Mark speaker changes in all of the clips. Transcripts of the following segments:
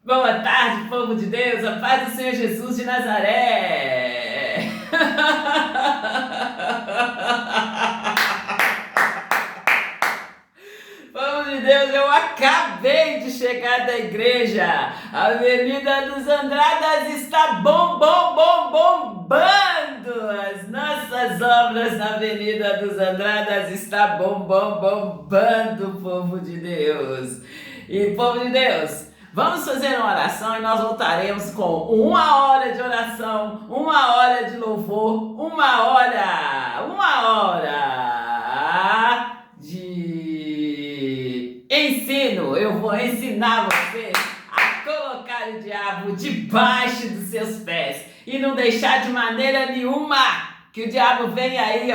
Speaker 1: Boa tarde, povo de Deus, a paz do Senhor Jesus de Nazaré. Povo de Deus, eu acabei de chegar da igreja. A Avenida dos Andradas está bombando. As nossas obras na Avenida dos Andradas está bombando, povo de Deus. E povo de Deus, vamos fazer uma oração e nós voltaremos com 1 hora de oração, 1 hora de louvor, uma hora de ensino. Eu vou ensinar você a colocar o diabo debaixo dos seus pés e não deixar de maneira nenhuma que o diabo venha aí,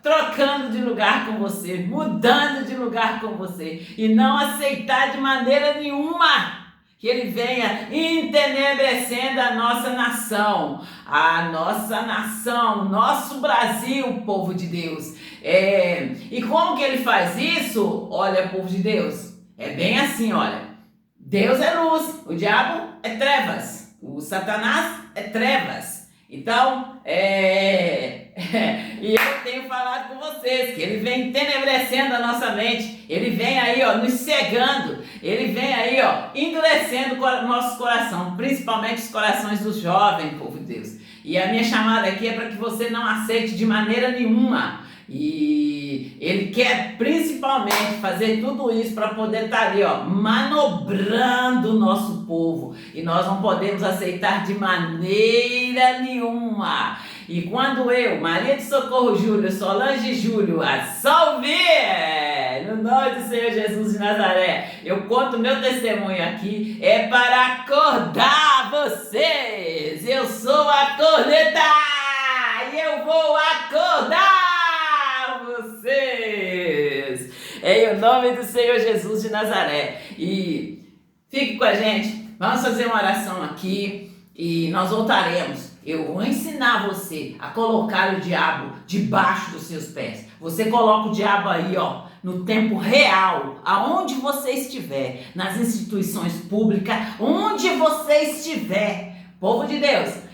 Speaker 1: trocando de lugar com você, mudando de lugar com você, e não aceitar de maneira nenhuma que ele venha entenebrecendo a nossa nação, nosso Brasil, povo de Deus. E como que ele faz isso? Olha, povo de Deus, é bem assim, olha. Deus é luz, o diabo é trevas, o Satanás é trevas. Então, e eu tenho falado com vocês que ele vem entenebrecendo a nossa mente, ele vem aí, nos cegando, ele vem aí, endurecendo o nosso coração, principalmente os corações dos jovens, povo de Deus. E a minha chamada aqui é para que você não aceite de maneira nenhuma. E ele quer principalmente fazer tudo isso para poder estar ali, manobrando o nosso povo. E nós não podemos aceitar de maneira nenhuma. E quando eu, Maria de Socorro Júlio, Solange Júlio, no nome do Senhor Jesus de Nazaré, eu conto meu testemunho aqui, é para acordar vocês. Eu sou a corneta e eu vou acordar vocês, em nome do Senhor Jesus de Nazaré. E fique com a gente, vamos fazer uma oração aqui e nós voltaremos. Eu vou ensinar você a colocar o diabo debaixo dos seus pés. Você coloca o diabo aí, no tempo real, aonde você estiver, nas instituições públicas, onde você estiver, povo de Deus.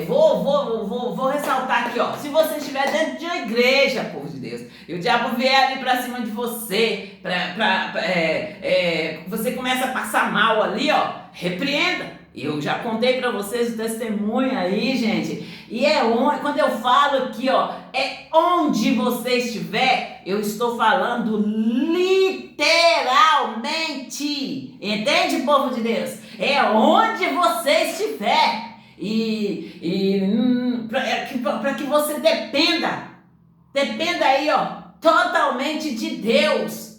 Speaker 1: Vou ressaltar aqui, se você estiver dentro de uma igreja, povo de Deus, e o diabo vier ali pra cima de você, você começa a passar mal ali, repreenda. Eu já contei pra vocês o testemunho aí, gente, e quando eu falo aqui, é onde você estiver, eu estou falando literalmente, entende, povo de Deus? É onde você estiver. Para que você dependa aí, totalmente de Deus,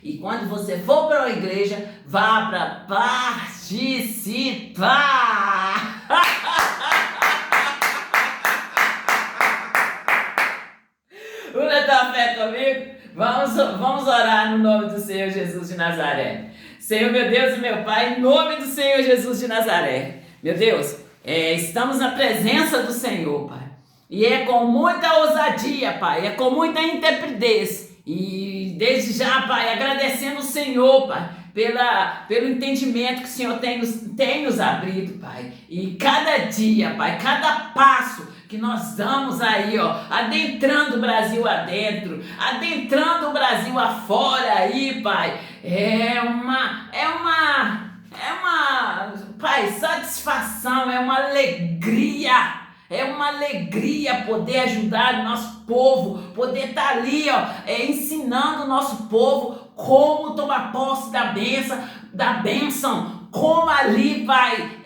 Speaker 1: E quando você for para a igreja, vá para participar. Una tua fé comigo? Vamos orar no nome do Senhor Jesus de Nazaré. Senhor, meu Deus e meu Pai, em nome do Senhor Jesus de Nazaré. Meu Deus, estamos na presença do Senhor, Pai. E é com muita ousadia, Pai, é com muita intrepidez. E desde já, Pai, agradecendo o Senhor, Pai, pelo entendimento que o Senhor tem nos abrido, Pai. E cada dia, Pai, cada passo que nós damos aí, adentrando o Brasil adentro, adentrando o Brasil afora aí, Pai, é uma, Pai, satisfação, é uma alegria poder ajudar o nosso povo, poder estar ali, ensinando o nosso povo como tomar posse da bênção, como ali, Pai,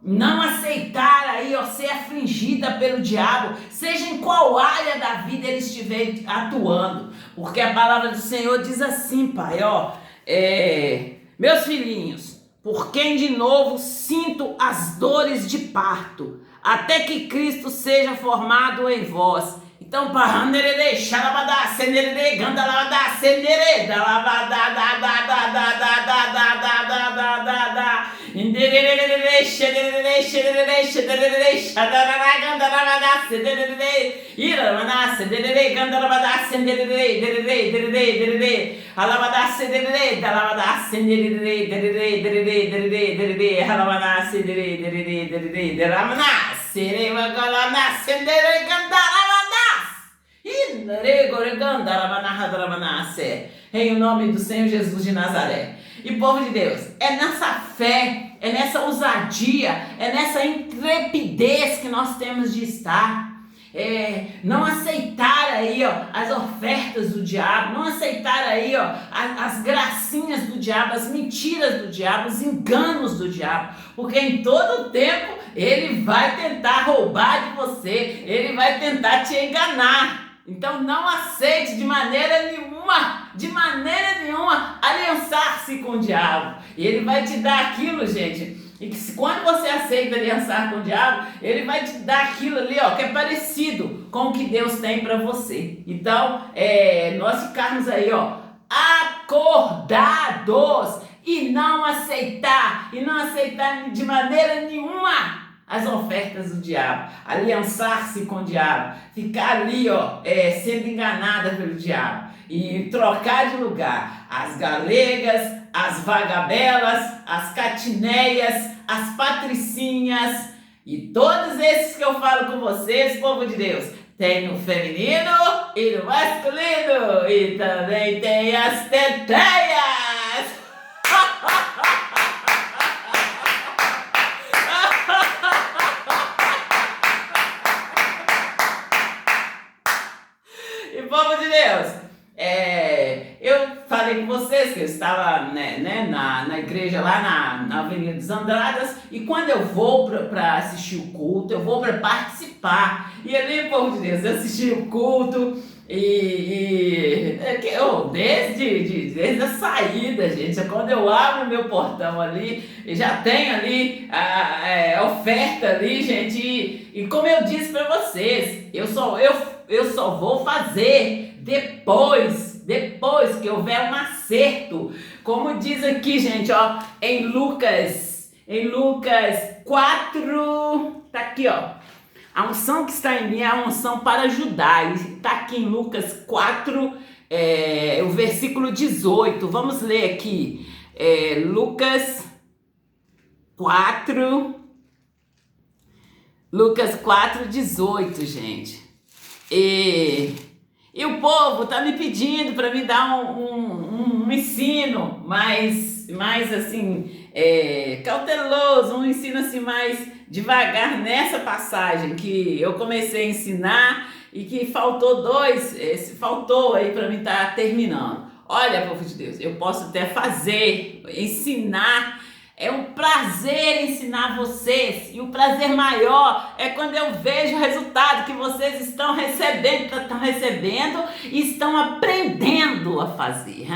Speaker 1: não aceitar aí, ser afligida pelo diabo, seja em qual área da vida ele estiver atuando, porque a palavra do Senhor diz assim, Pai, meus filhinhos, por quem de novo sinto as dores de parto, até que Cristo seja formado em vós. Então, Em nome do Senhor Jesus de Nazaré. E povo de Deus, é nessa fé, é nessa ousadia, é nessa intrepidez que nós temos de estar. Não aceitar aí, ó, as ofertas do diabo, não aceitar aí, ó, as gracinhas do diabo, as mentiras do diabo, os enganos do diabo, porque em todo tempo ele vai tentar roubar de você, ele vai tentar te enganar. Então não aceite de maneira nenhuma aliançar-se com o diabo. E ele vai te dar aquilo, gente. E que quando você aceita aliançar com o diabo, ele vai te dar aquilo ali, ó, que é parecido com o que Deus tem para você. Então, nós ficarmos aí, ó, acordados e não aceitar de maneira nenhuma as ofertas do diabo, aliançar-se com o diabo, ficar ali, ó, sendo enganada pelo diabo e trocar de lugar as galegas, as vagabelas, as catineias, as patricinhas e todos esses que eu falo com vocês, povo de Deus. Tem no feminino e no masculino e também tem as teteias. Povo de Deus, eu falei com vocês que eu estava na igreja lá na Avenida dos Andradas, e quando eu vou para assistir o culto, eu vou para participar, e ali, povo de Deus, eu assisti o culto, desde a saída, gente, quando eu abro meu portão ali, já tem ali a oferta ali, gente, e como eu disse para vocês, eu só vou fazer depois que houver um acerto. Como diz aqui, gente, ó, em Lucas 4, tá aqui, ó. A unção que está em mim é a unção para ajudar. Está aqui em Lucas 4, o versículo 18. Vamos ler aqui. Lucas 4, 18, gente. E o povo tá me pedindo para me dar um ensino mais assim, cauteloso, um ensino assim mais devagar nessa passagem que eu comecei a ensinar e que faltou aí para mim estar terminando. Olha, povo de Deus, eu posso até ensinar. É um prazer ensinar vocês, e o prazer maior é quando eu vejo o resultado que vocês estão recebendo e estão aprendendo a fazer.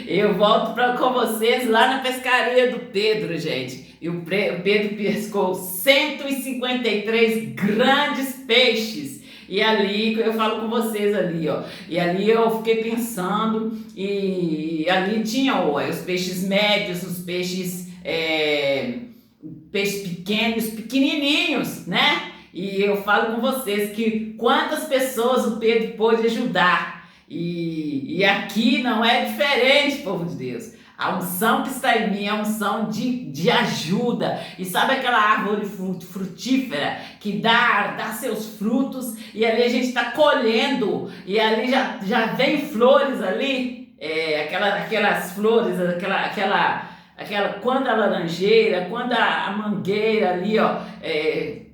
Speaker 1: Eu volto com vocês lá na pescaria do Pedro, gente. E o Pedro pescou 153 grandes peixes. E ali, eu falo com vocês ali, ó. E ali eu fiquei pensando, e ali tinha os peixes médios, os peixes pequenos, pequenininhos, né? E eu falo com vocês que quantas pessoas o Pedro pôde ajudar. E aqui não é diferente, povo de Deus. A unção que está em mim é a unção de ajuda. E sabe aquela árvore frutífera que dá seus frutos, e ali a gente está colhendo, e ali já vem flores ali, aquelas flores, aquela quando a laranjeira, quando a mangueira ali, ó,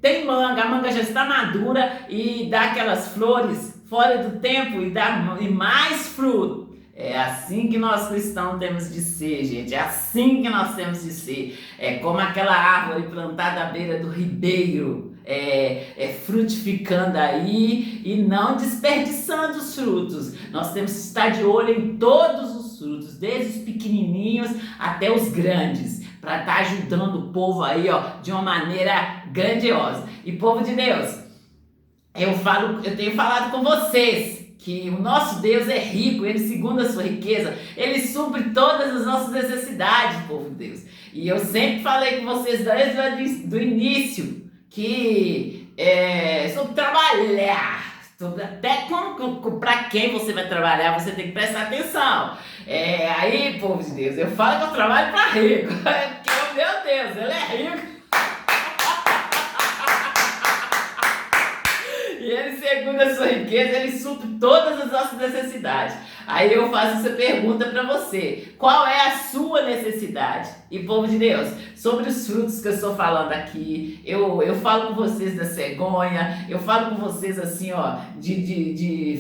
Speaker 1: tem manga, a manga já está madura e dá aquelas flores fora do tempo e mais fruto. É assim que nós cristãos temos de ser, gente. É assim que nós temos de ser. É como aquela árvore plantada à beira do ribeiro, frutificando aí e não desperdiçando os frutos. Nós temos que estar de olho em todos os frutos, desde os pequenininhos até os grandes, para estar ajudando o povo aí, ó, de uma maneira grandiosa. E povo de Deus, eu tenho falado com vocês que o nosso Deus é rico, ele, segundo a sua riqueza, ele supre todas as nossas necessidades, povo de Deus. E eu sempre falei com vocês desde o início que sobre trabalhar, até para quem você vai trabalhar, você tem que prestar atenção. Aí, povo de Deus, eu falo que eu trabalho para rico, porque, meu Deus, ele é rico. E ele, segundo a sua riqueza, ele supre todas as nossas necessidades. Aí eu faço essa pergunta para você: qual é a sua necessidade? E, povo de Deus, sobre os frutos que eu estou falando aqui, eu falo com vocês da cegonha, eu falo com vocês assim, ó,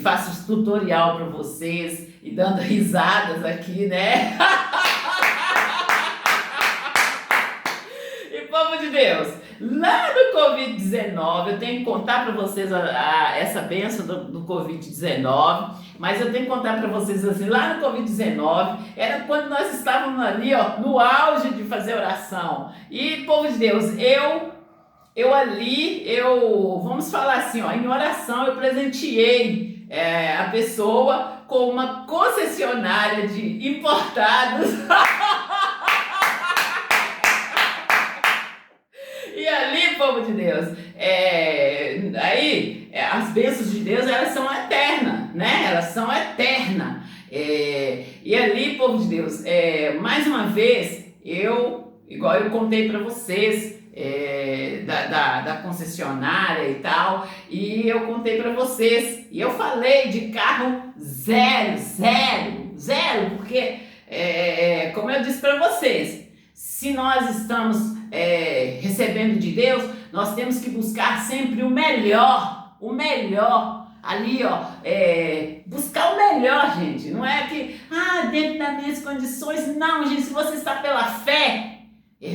Speaker 1: faço tutorial para vocês e dando risadas aqui, né? E, povo de Deus, lá no Covid-19, eu tenho que contar para vocês essa bênção do Covid-19, mas eu tenho que contar para vocês assim, lá no Covid-19, era quando nós estávamos ali, ó, no auge de fazer oração. E, povo de Deus, vamos falar assim, ó, em oração eu presenteei a pessoa com uma concessionária de importados. E ali, povo de Deus, as bênçãos de Deus, elas são eternas, né? Elas são eternas. E ali, povo de Deus, mais uma vez, igual eu contei para vocês, da concessionária e tal, e eu contei para vocês, e eu falei de carro zero, porque, como eu disse para vocês, se nós estamos recebendo de Deus, nós temos que buscar sempre o melhor ali, ó, buscar o melhor, gente. Não é que, dentro das minhas condições, não, gente. Se você está pela fé,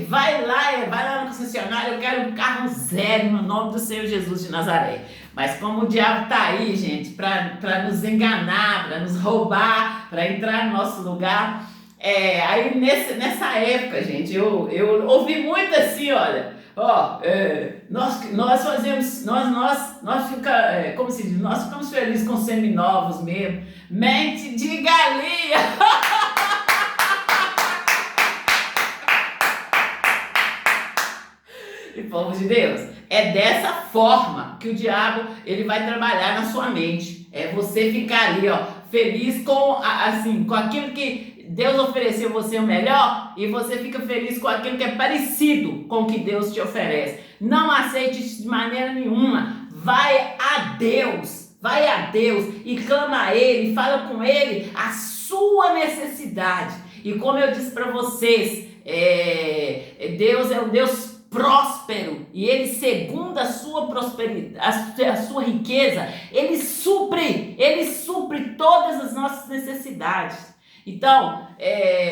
Speaker 1: vai lá no concessionário, eu quero um carro zero no nome do Senhor Jesus de Nazaré. Mas como o diabo está aí, gente, para nos enganar, para nos roubar, para entrar no nosso lugar. Aí nessa época, gente, eu ouvi muito assim, olha, nós fazemos, nós ficamos, como se diz, nós ficamos felizes com seminovos mesmo, mente de galinha. E, povo de Deus, é dessa forma que o diabo ele vai trabalhar na sua mente. É você ficar ali, ó, feliz com aquilo que Deus ofereceu você o melhor e você fica feliz com aquilo que é parecido com o que Deus te oferece. Não aceite isso de maneira nenhuma. Vai a Deus e clama a Ele, fala com Ele a sua necessidade. E como eu disse para vocês, Deus é um Deus próspero e Ele, segundo a sua prosperidade, a sua riqueza, Ele supre todas as nossas necessidades. Então,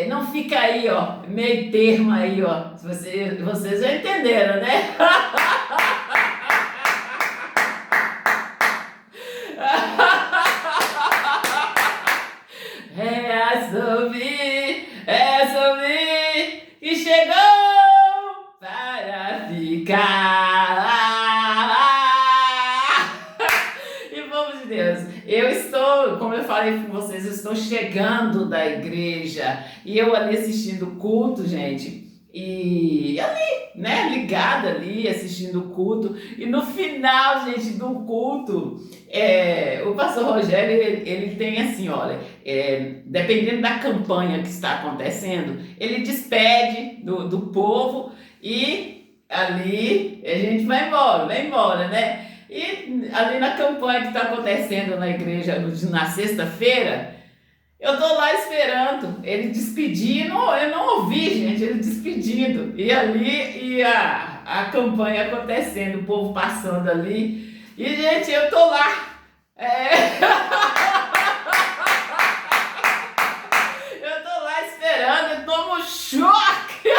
Speaker 1: não fica aí, ó, meio termo aí, ó. Vocês já entenderam, né? É sobre que chegou para ficar. E, povo de Deus, eu estou, como eu falei com vocês, eu estou chegando da igreja e eu ali assistindo o culto, gente, e ali, né, ligada ali, assistindo o culto, e no final, gente, do culto, o pastor Rogério, ele tem assim, olha, dependendo da campanha que está acontecendo, ele despede do povo e ali a gente vai embora, né? E ali na campanha que está acontecendo na igreja na sexta-feira, eu tô lá esperando ele despedindo, eu não ouvi, gente, ele despedindo. E ali a campanha acontecendo, o povo passando ali. E, gente, eu tô lá. Eu tô lá esperando, eu tomo choque.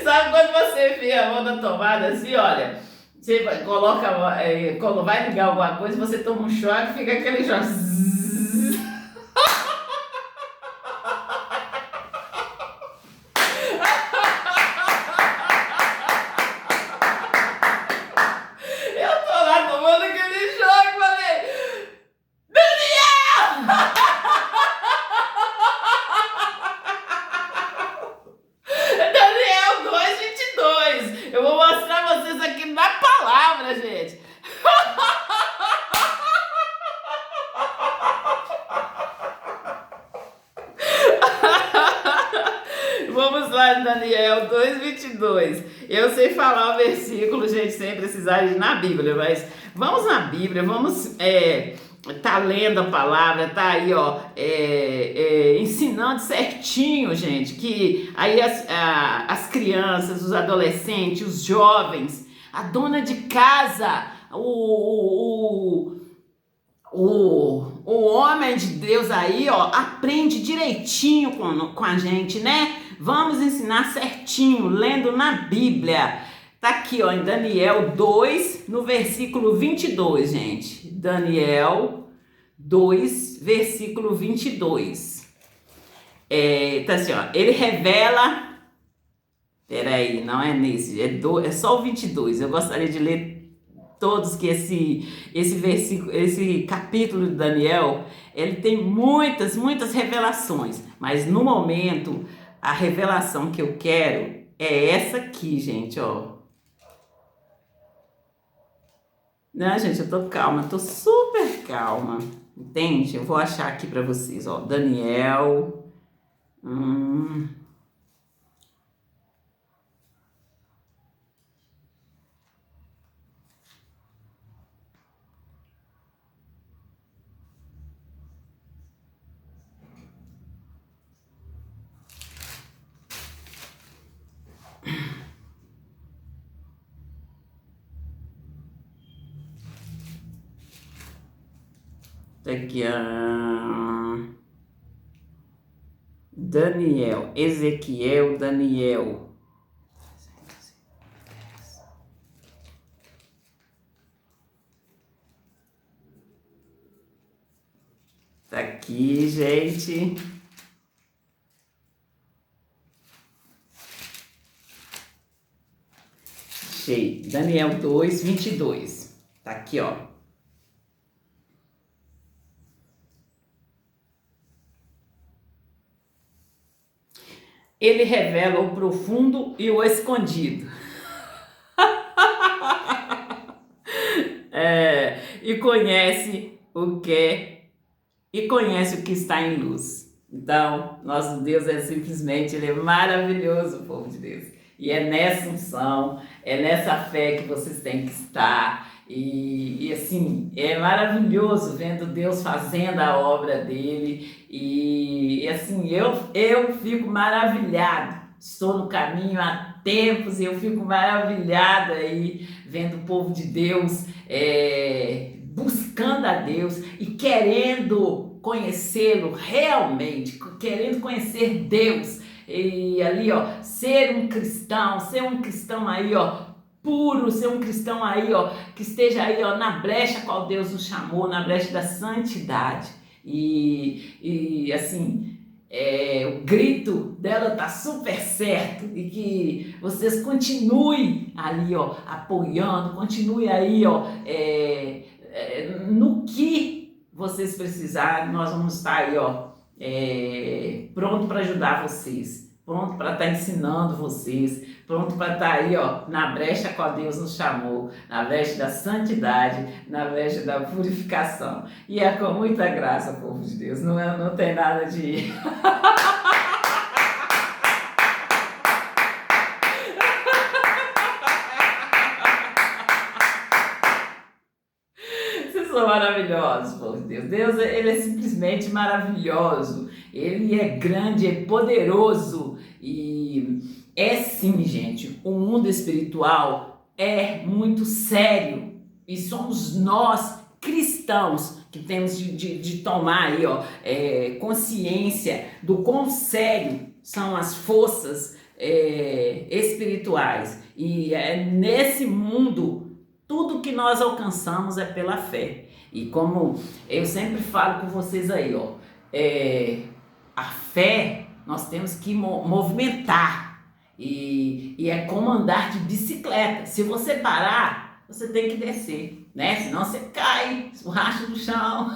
Speaker 1: Sabe quando você enfia a mão na tomada assim, olha, você coloca, quando vai ligar alguma coisa, você toma um choque, fica aquele choque. 22. Eu sei falar o versículo, gente, sem precisar ir na Bíblia, mas vamos na Bíblia, vamos tá lendo a palavra, tá aí, ó, ensinando certinho, gente, que aí as crianças, os adolescentes, os jovens, a dona de casa, o homem de Deus aí, ó, aprende direitinho com a gente, né? Vamos ensinar certinho, lendo na Bíblia. Tá aqui, ó, em Daniel 2, no versículo 22, gente. Daniel 2, versículo 22. Tá assim, ó, ele revela... Peraí, não é nesse, é só o 22. Eu gostaria de ler todos, que esse versículo, esse capítulo de Daniel, ele tem muitas revelações, mas no momento a revelação que eu quero é essa aqui, gente, ó. Não, gente, eu tô calma, tô super calma, entende? Eu vou achar aqui para vocês, ó, Daniel. Aqui, Daniel, Ezequiel, Daniel. Tá aqui, gente. Achei. Daniel 2, 22. Tá aqui, ó. Ele revela o profundo e o escondido. E conhece o que está em luz. Então, nosso Deus é simplesmente, ele é maravilhoso, povo de Deus. E é nessa unção, é nessa fé que vocês têm que estar. E assim, é maravilhoso vendo Deus fazendo a obra dele. E assim, eu fico maravilhado. Estou no caminho há tempos e eu fico maravilhada aí vendo o povo de Deus buscando a Deus e querendo conhecê-lo realmente, querendo conhecer Deus. E ali, ó, ser um cristão aí, ó, puro, ser um cristão aí, ó, que esteja aí, ó, na brecha qual Deus nos chamou, na brecha da santidade. E assim, o grito dela tá super certo, e que vocês continuem ali, ó, apoiando, continuem aí, ó, no que vocês precisarem, nós vamos estar aí, ó, pronto para ajudar vocês, pronto para estar ensinando vocês, pronto para estar aí, ó, na brecha a qual Deus nos chamou, na brecha da santidade, na brecha da purificação. E é com muita graça, povo de Deus, não tem nada de... São maravilhosos, povo de Deus. Deus, ele é simplesmente maravilhoso. Ele é grande, é poderoso. E é sim, gente, o mundo espiritual é muito sério. E somos nós, cristãos, que temos de tomar aí, ó, consciência do quão sério são as forças espirituais. E é nesse mundo... Tudo que nós alcançamos é pela fé. E como eu sempre falo com vocês aí, ó, a fé nós temos que movimentar. E é como andar de bicicleta. Se você parar, você tem que descer, né? Senão você cai, esborracha no chão.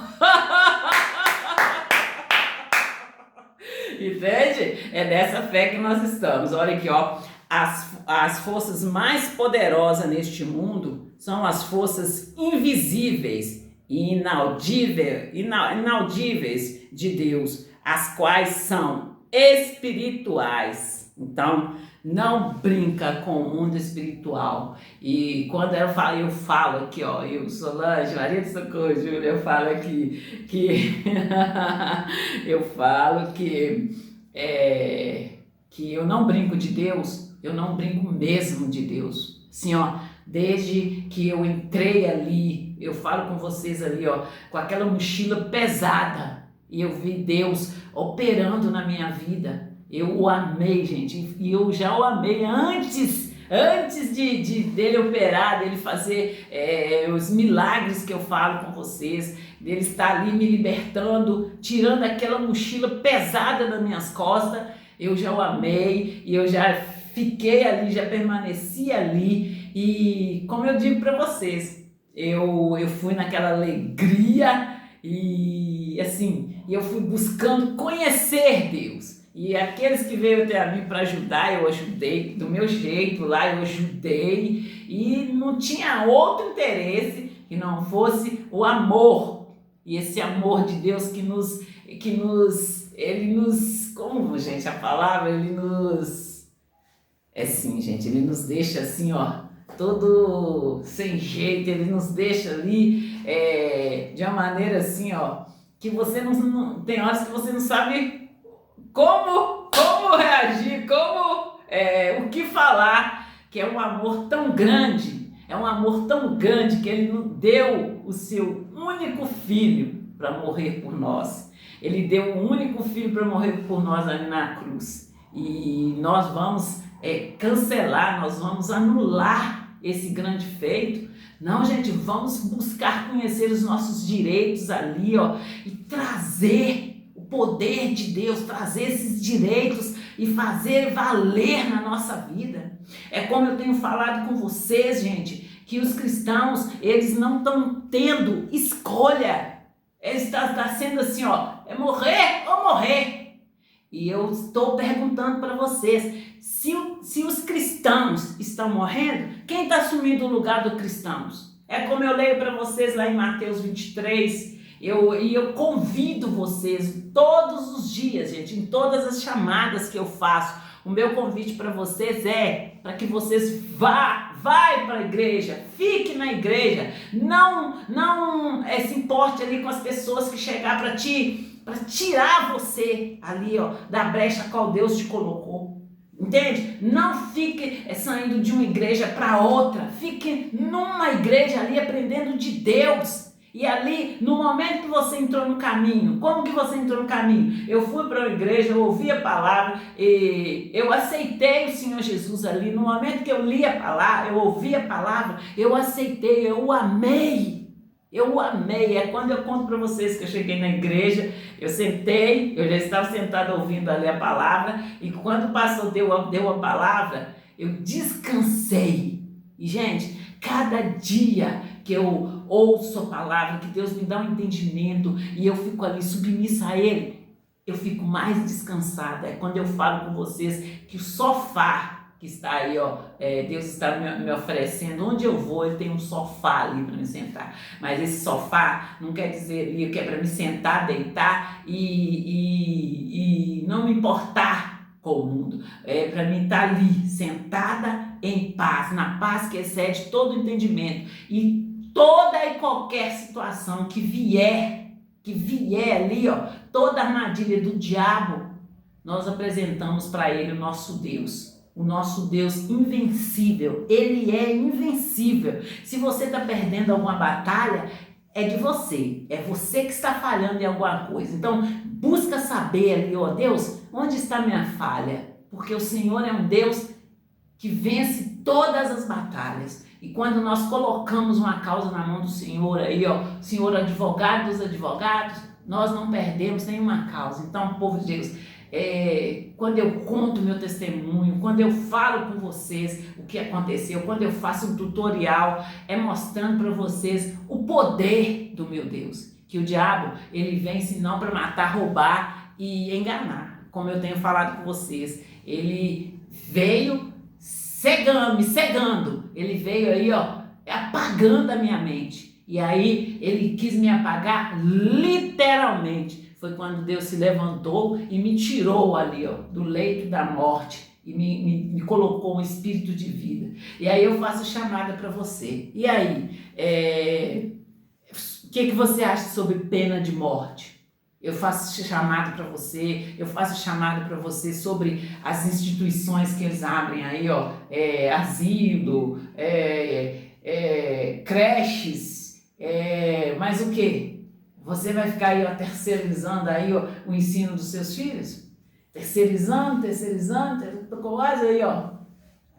Speaker 1: Entende? É nessa fé que nós estamos. Olha aqui, ó. As forças mais poderosas neste mundo são as forças invisíveis e inaudíveis de Deus, as quais são espirituais. Então, não brinca com o mundo espiritual. E quando eu falo aqui, ó, eu, Solange, Maria do Socorro, Júlia, eu falo aqui que eu falo que eu não brinco de Deus, eu não brinco mesmo de Deus. Assim, ó, desde que eu entrei ali, eu falo com vocês ali, ó, com aquela mochila pesada, e eu vi Deus operando na minha vida. Eu o amei, gente, e eu já o amei antes dele operar, dele fazer os milagres que eu falo com vocês, dele estar ali me libertando, tirando aquela mochila pesada das minhas costas. Eu já o amei e eu já fiquei ali, já permaneci ali. E como eu digo para vocês, eu fui naquela alegria e assim, eu fui buscando conhecer Deus. E aqueles que veio até a mim para ajudar, eu ajudei, do meu jeito lá eu ajudei, e não tinha outro interesse que não fosse o amor, e esse amor de Deus ele nos, como gente, a palavra, ele nos, gente, ele nos deixa assim, ó, todo sem jeito, ele nos deixa ali de uma maneira assim, ó, que você não tem horas que você não sabe como reagir, o que falar, que é um amor tão grande, que ele nos deu o seu único filho para morrer por nós. Ele deu o único filho para morrer por nós ali na cruz. E nós vamos cancelar, nós vamos anular esse grande feito. Não, gente, vamos buscar conhecer os nossos direitos ali, ó, e trazer o poder de Deus, trazer esses direitos e fazer valer na nossa vida. É como eu tenho falado com vocês, gente, que os cristãos, eles não estão tendo escolha. Está sendo assim, ó, é morrer ou morrer. E eu estou perguntando para vocês, se os cristãos estão morrendo, quem está assumindo o lugar dos cristãos? É como eu leio para vocês lá em Mateus 23, e eu convido vocês todos os dias, gente, em todas as chamadas que eu faço, o meu convite para vocês é para que vocês vai para a igreja, fique na igreja, não se importe ali com as pessoas que chegar para tirar você ali, ó, da brecha a qual Deus te colocou. Entende? Não fique saindo de uma igreja para outra, fique numa igreja ali aprendendo de Deus. E ali, no momento que você entrou no caminho, como que você entrou no caminho? Eu fui para a igreja, eu ouvi a palavra, e eu aceitei o Senhor Jesus ali. No momento que eu li a palavra, eu ouvi a palavra, eu aceitei, eu o amei. Eu o amei. É quando eu conto para vocês que eu cheguei na igreja, eu sentei, eu já estava sentado ouvindo ali a palavra, e quando o pastor deu a palavra, eu descansei. E, gente, cada dia que eu ouço a palavra, que Deus me dá um entendimento e eu fico ali submissa a Ele, eu fico mais descansada. É quando eu falo com vocês que o sofá que está aí, ó, Deus está me oferecendo, onde eu vou, Ele tem um sofá ali para me sentar. Mas esse sofá não quer dizer ali que é para me sentar, deitar e não me importar com o mundo. É para mim estar ali, sentada em paz, na paz que excede todo entendimento. E toda e qualquer situação que vier ali, ó, toda armadilha do diabo, nós apresentamos para ele o nosso Deus invencível. Ele é invencível. Se você está perdendo alguma batalha, é de você, é você que está falhando em alguma coisa. Então, busca saber ali, ó, Deus, onde está a minha falha? Porque o Senhor é um Deus que vence todas as batalhas. E quando nós colocamos uma causa na mão do Senhor aí, ó, Senhor advogado dos advogados, nós não perdemos nenhuma causa. Então, povo de Deus, quando eu conto meu testemunho, quando eu falo com vocês o que aconteceu, quando eu faço um tutorial, é mostrando para vocês o poder do meu Deus. Que o diabo, ele vem senão para matar, roubar e enganar. Como eu tenho falado com vocês, ele veio me cegando, ele veio aí, ó, apagando a minha mente. E aí ele quis me apagar literalmente. Foi quando Deus se levantou e me tirou ali, ó, do leito da morte e me colocou um espírito de vida. E aí eu faço chamada para você. E aí, o que você acha sobre pena de morte? Eu faço chamado para você, sobre as instituições que eles abrem aí, asilo, creches, mas o quê? Você vai ficar aí, terceirizando aí, o ensino dos seus filhos? Terceirizando, quase aí,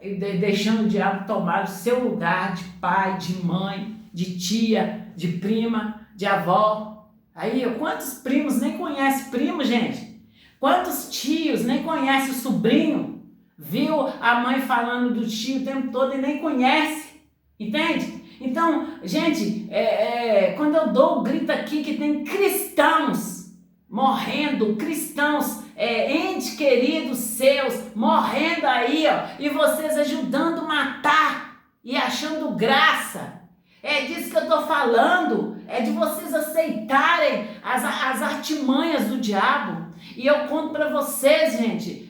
Speaker 1: e deixando o diabo tomar o seu lugar de pai, de mãe, de tia, de prima, de avó. Aí, quantos primos nem conhecem primo, gente? Quantos tios nem conhecem o sobrinho? Viu a mãe falando do tio o tempo todo e nem conhece, entende? Então, gente, quando eu dou o grito aqui que tem cristãos morrendo, cristãos, entes queridos seus, morrendo aí, e vocês ajudando a matar e achando graça. É disso que eu estou falando, é de vocês aceitarem as artimanhas do diabo. E eu conto para vocês, gente,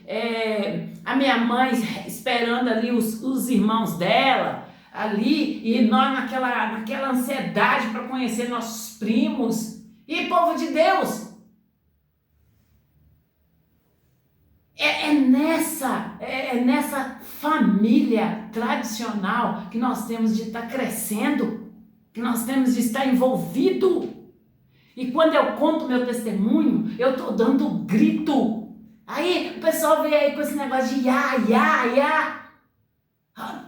Speaker 1: a minha mãe esperando ali os irmãos dela, ali, e nós naquela ansiedade para conhecer nossos primos. E povo de Deus, é nessa família tradicional que nós temos de estar crescendo, que nós temos de estar envolvido. E quando eu conto meu testemunho, eu estou dando grito. Aí o pessoal vem aí com esse negócio de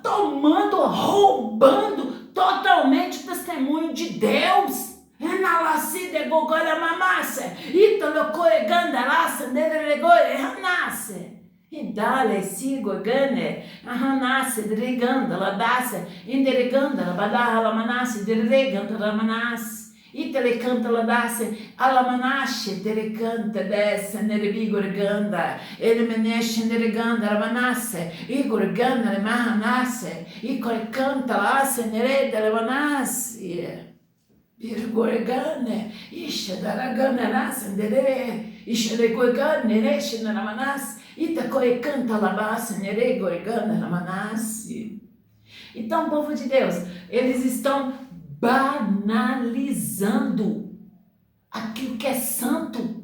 Speaker 1: tomando, roubando totalmente o testemunho de Deus. Enalacide gogora mamassa, italo coeganda laça nerelegore hanase. E dale sigo gane, hanase dereganda la dase, indereganda la badaha la manase, dereganda la manase. Itale canta la dase, alla manasce, dereganda desse, nerebigorganda, ele menesce nereganda la manasse, igorganda le mahanasse, icole canta la se nereda la manasse. Irgorgane, isha daragana nasendere, isha legorgane, neshe naramanas, itacoe canta labassa, nere gorgana namanasi. Então, povo de Deus, eles estão banalizando aquilo que é santo,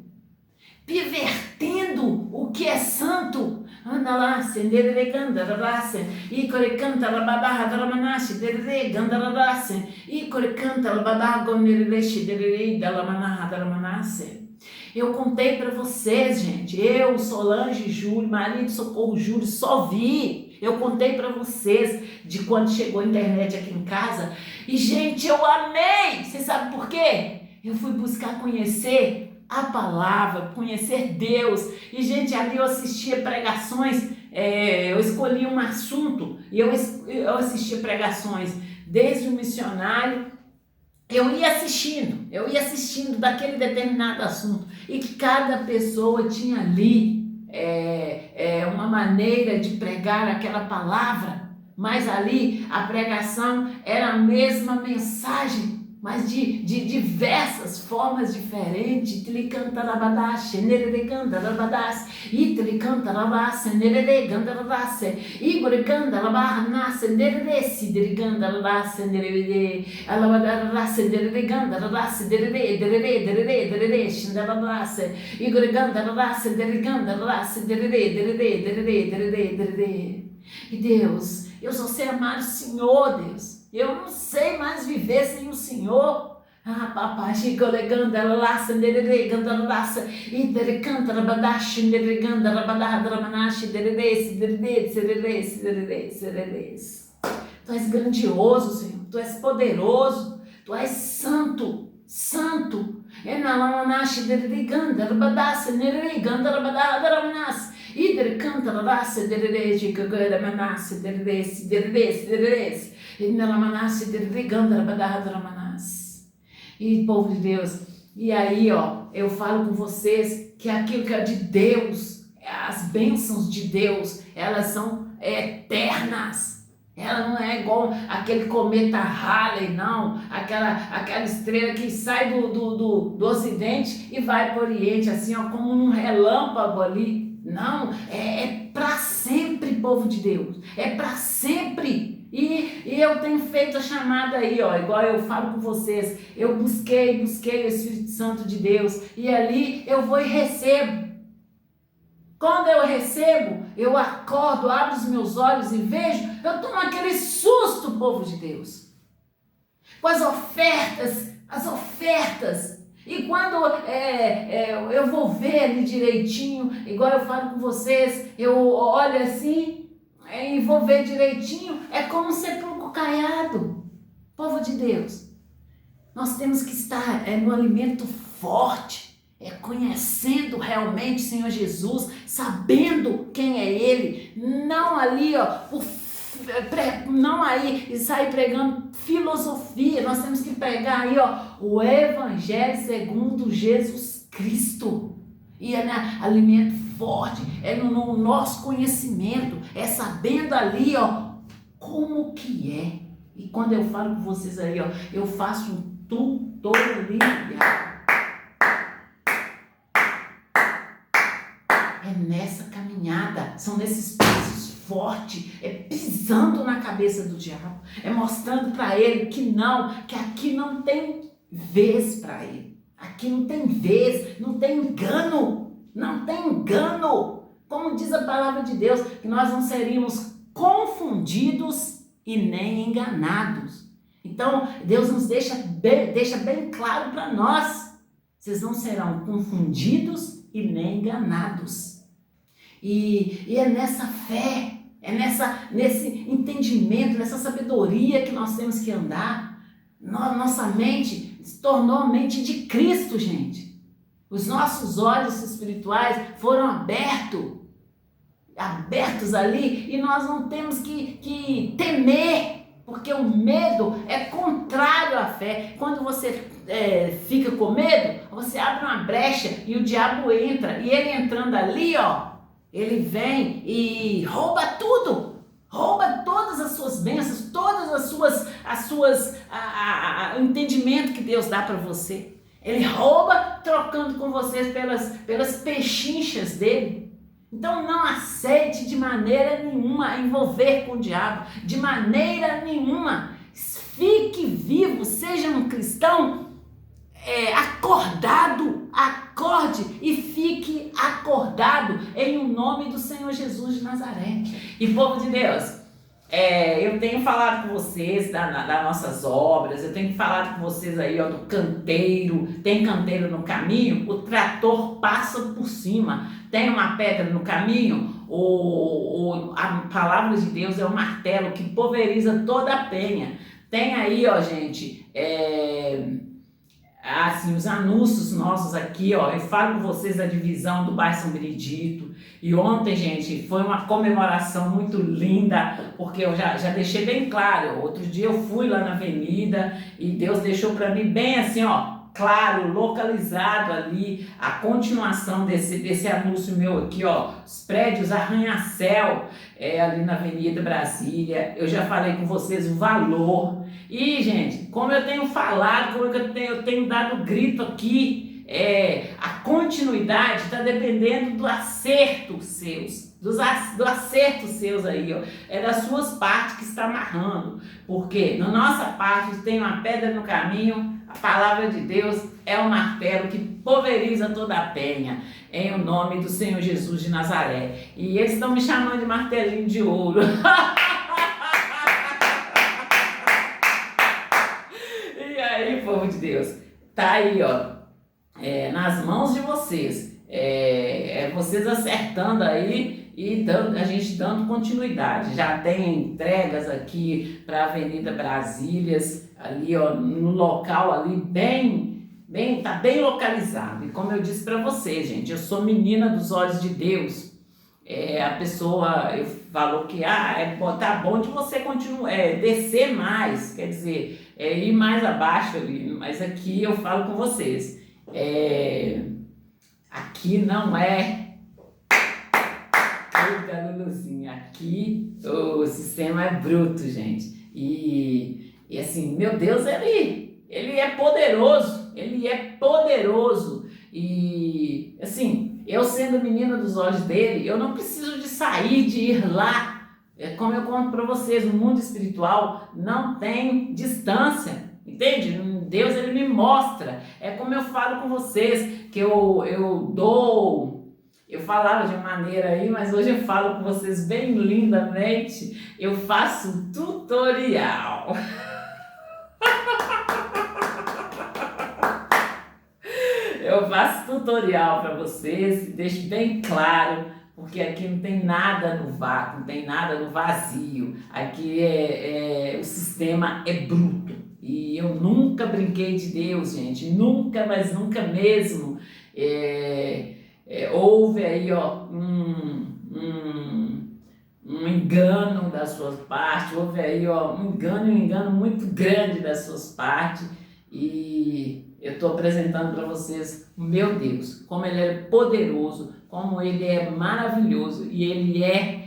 Speaker 1: pervertendo o que é santo. Analasse, nereganda rabasse, e canta la babarra da manache, dereganda rabasse, e canta la babarra nereche, derei da manarra da manasse. Eu contei para vocês, gente, eu, Solange, Júlio, marido Socorro, Júlio, só vi. Eu contei para vocês de quando chegou a internet aqui em casa. E, gente, eu amei. Você sabe por quê? Eu fui buscar conhecer a palavra, conhecer Deus. E, gente, ali eu assistia pregações, eu escolhi um assunto e eu assistia pregações desde o missionário. Eu ia assistindo daquele determinado assunto, e que cada pessoa tinha ali uma maneira de pregar aquela palavra, mas ali a pregação era a mesma mensagem, mas de diversas formas diferentes. Ele canta labadache, nerede canta labadache, ele canta labasse, nerede canta labasse, Igor canta labarnasse, nerede se deriganda labasse, nerede alabadarasse, nerede canta labasse, derede, xinda labasse, Igor canta labasse, deriganda labasse, derede. E Deus, eu só sei amar o Senhor, Deus. Eu não sei mais viver sem o Senhor. Papai, chicoleganda, laça, nereganda, laça, e derecanta, rabadache, nereganda, rabadada, ramanache, derece. Tu és grandioso, Senhor. Tu és poderoso. Tu és santo. Enalamanache, dereganda, rabadace, nereganda, rabadada, ramanace. Ider canta la raça derece, cagada manasse, derece. E nela manasse, derreganda, rabadada, manasse. E povo de Deus, e aí, eu falo com vocês que aquilo que é de Deus, as bênçãos de Deus, elas são eternas. Ela não é igual aquele cometa Halley, não. Aquela estrela que sai do ocidente e vai para o oriente, assim, como um relâmpago ali. Não, é para sempre, povo de Deus. É para sempre. E eu tenho feito a chamada aí, ó, igual eu falo com vocês. Eu busquei o Espírito Santo de Deus. E ali eu vou e recebo. Quando eu recebo, eu acordo, abro os meus olhos e vejo, eu tomo aquele susto, povo de Deus. Com as ofertas. E quando eu vou ver ali direitinho, igual eu falo com vocês, eu olho assim e vou ver direitinho, é como um sepulcro caiado. Povo de Deus, nós temos que estar no alimento forte, conhecendo realmente o Senhor Jesus, sabendo quem é Ele, não ali, ó, não aí e sair pregando filosofia. Nós temos que pegar aí, ó, o Evangelho segundo Jesus Cristo. E alimento forte, no nosso conhecimento, sabendo ali, ó, como que é. E quando eu falo com vocês aí, ó, eu faço um tutorial. Nessa caminhada, são nesses passos fortes, pisando na cabeça do diabo, mostrando para ele que aqui não tem vez para ele, aqui não tem vez, não tem engano, como diz a palavra de Deus, que nós não seríamos confundidos e nem enganados. Então Deus nos deixa bem claro para nós, vocês não serão confundidos e nem enganados. E é nessa fé, nesse entendimento, nessa sabedoria que nós temos que andar. Nossa mente se tornou a mente de Cristo, gente. Os nossos olhos espirituais foram abertos ali, e nós não temos que temer, porque o medo é contrário à fé. Quando você fica com medo, você abre uma brecha e o diabo entra, e ele entrando ali, ó, ele vem e rouba tudo, rouba todas as suas bênçãos, todas o entendimento que Deus dá para você. Ele rouba trocando com vocês pelas pechinchas dele. Então não aceite de maneira nenhuma envolver com o diabo, de maneira nenhuma. Fique vivo, seja um cristão acordado, acorde e fique acordado em o nome do Senhor Jesus de Nazaré. E povo de Deus, eu tenho falado com vocês das nossas obras, eu tenho falado com vocês aí, ó, do canteiro. Tem canteiro no caminho, o trator passa por cima. Tem uma pedra no caminho, a palavra de Deus é o martelo que pulveriza toda a penha. Tem aí, ó, gente, assim, os anúncios nossos aqui, ó, eu falo com vocês da divisão do bairro São Benedito. E ontem, gente, foi uma comemoração muito linda, porque eu já deixei bem claro. Outro dia eu fui lá na avenida e Deus deixou para mim bem assim, ó, claro, localizado ali, a continuação desse anúncio meu aqui, ó, os prédios arranha-céu, ali na Avenida Brasília. Eu já falei com vocês o valor. E, gente, como eu tenho falado, como eu tenho dado grito aqui, a continuidade está dependendo do acerto seus, do acerto seus aí, ó, das suas partes que está amarrando, porque na nossa parte tem uma pedra no caminho. A palavra de Deus é o martelo que pulveriza toda a penha, em o nome do Senhor Jesus de Nazaré. E eles estão me chamando de martelinho de ouro. E aí, povo de Deus, tá aí, ó, nas mãos de vocês, vocês acertando aí e a gente dando continuidade. Já tem entregas aqui para a Avenida Brasílias, ali, ó, no local ali tá bem localizado. E como eu disse para vocês, gente, eu sou menina dos olhos de Deus. A pessoa falou que tá bom de você continuar, descer mais, quer dizer, ir mais abaixo ali, mas aqui eu falo com vocês, aqui não Eita, Luluzinha, aqui o sistema é bruto, gente. E assim, meu Deus, ele é poderoso, e assim, eu sendo menina dos olhos dele, eu não preciso de sair, de ir lá. É como eu conto para vocês, o mundo espiritual não tem distância, entende? Deus, ele me mostra. É como eu falo com vocês, que eu dou... Eu falava de uma maneira aí, mas hoje eu falo com vocês bem lindamente. Eu faço tutorial. Eu faço tutorial para vocês, deixo bem claro, porque aqui não tem nada no vácuo, não tem nada no vazio. Aqui o sistema é bruto. E eu nunca brinquei de Deus, gente. Nunca, mas nunca mesmo. Houve aí um engano da sua parte, houve aí um engano muito grande das suas partes. E eu estou apresentando para vocês o meu Deus, como Ele é poderoso, como Ele é maravilhoso e Ele é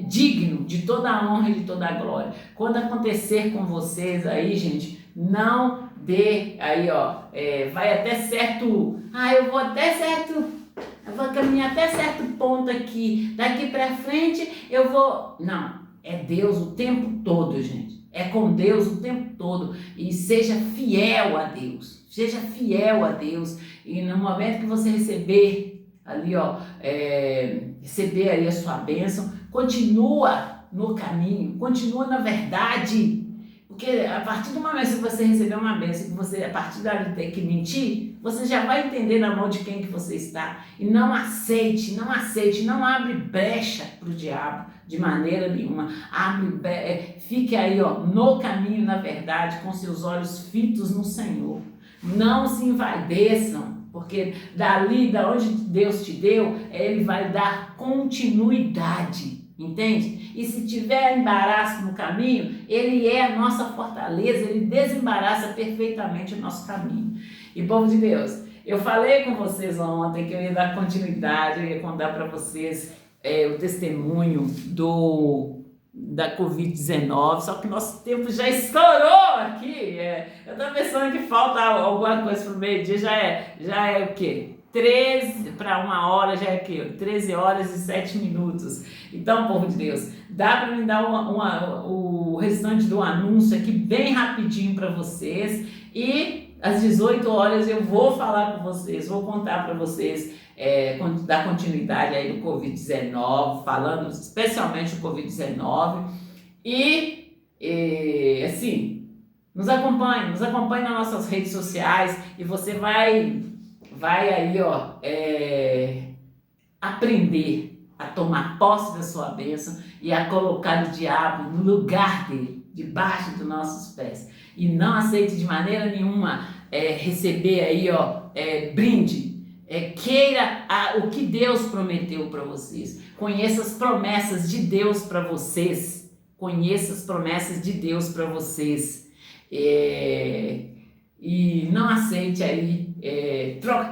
Speaker 1: digno de toda a honra e de toda a glória. Quando acontecer com vocês aí, gente, não dê aí, vai até certo, eu vou caminhar até certo ponto aqui, daqui para frente eu vou... Não, é Deus o tempo todo, gente. É com Deus o tempo todo. E seja fiel a Deus. Seja fiel a Deus. E no momento que você receber ali, receber aí a sua bênção, continua no caminho, continua na verdade. Porque a partir do momento que você receber uma bênção, que você, a partir dali tem que mentir, você já vai entender na mão de quem que você está. E não aceite, não abre brecha para o diabo de maneira nenhuma. Fique aí, no caminho, na verdade, com seus olhos fitos no Senhor. Não se envaideçam, porque dali, da onde Deus te deu, Ele vai dar continuidade. Entende? E se tiver embaraço no caminho, Ele é a nossa fortaleza, Ele desembaraça perfeitamente o nosso caminho. E povo de Deus, eu falei com vocês ontem que eu ia dar continuidade, eu ia contar para vocês o testemunho da Covid-19, só que nosso tempo já estourou aqui. Eu estou pensando que falta alguma coisa para o meio-dia, já é o quê? 13 para 1 hora, já é o quê? 13 horas e 7 minutos. Então, povo de Deus, dá para me dar o restante do anúncio aqui bem rapidinho para vocês. E às 18 horas eu vou falar com vocês, vou contar para vocês da continuidade aí do Covid-19, falando especialmente do Covid-19. E assim, nos acompanhe nas nossas redes sociais e você vai aí, aprender a tomar posse da sua bênção e a colocar o diabo no lugar dele, debaixo dos nossos pés. E não aceite de maneira nenhuma receber aí, brinde. Queira o que Deus prometeu para vocês. Conheça as promessas de Deus para vocês. Conheça as promessas de Deus para vocês. E não aceite aí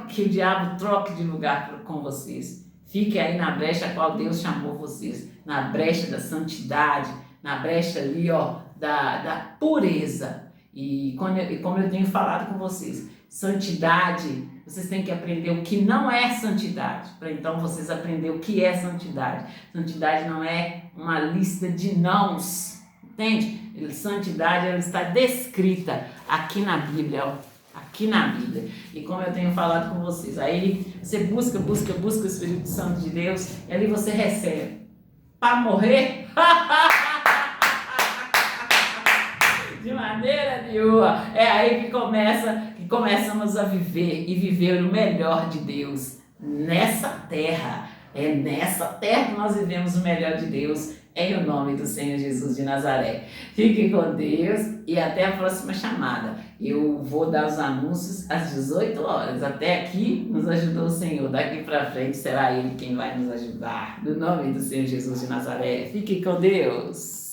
Speaker 1: que o diabo troque de lugar com vocês. Fique aí na brecha a qual Deus chamou vocês, na brecha da santidade, na brecha ali, da pureza. E como eu tenho falado com vocês, santidade, vocês têm que aprender o que não é santidade, para então vocês aprenderem o que é santidade. Santidade não é uma lista de nãos, entende? Santidade, ela está descrita aqui na Bíblia, aqui na Bíblia. E como eu tenho falado com vocês, aí você busca o Espírito Santo de Deus e ali você recebe. Para morrer? De maneira nenhuma. É aí que começamos a viver e viver o melhor de Deus nessa terra. É nessa terra que nós vivemos o melhor de Deus, em o nome do Senhor Jesus de Nazaré. Fiquem com Deus e até a próxima chamada. Eu vou dar os anúncios às 18 horas. Até aqui nos ajudou o Senhor. Daqui para frente será Ele quem vai nos ajudar. No nome do Senhor Jesus de Nazaré. Fiquem com Deus.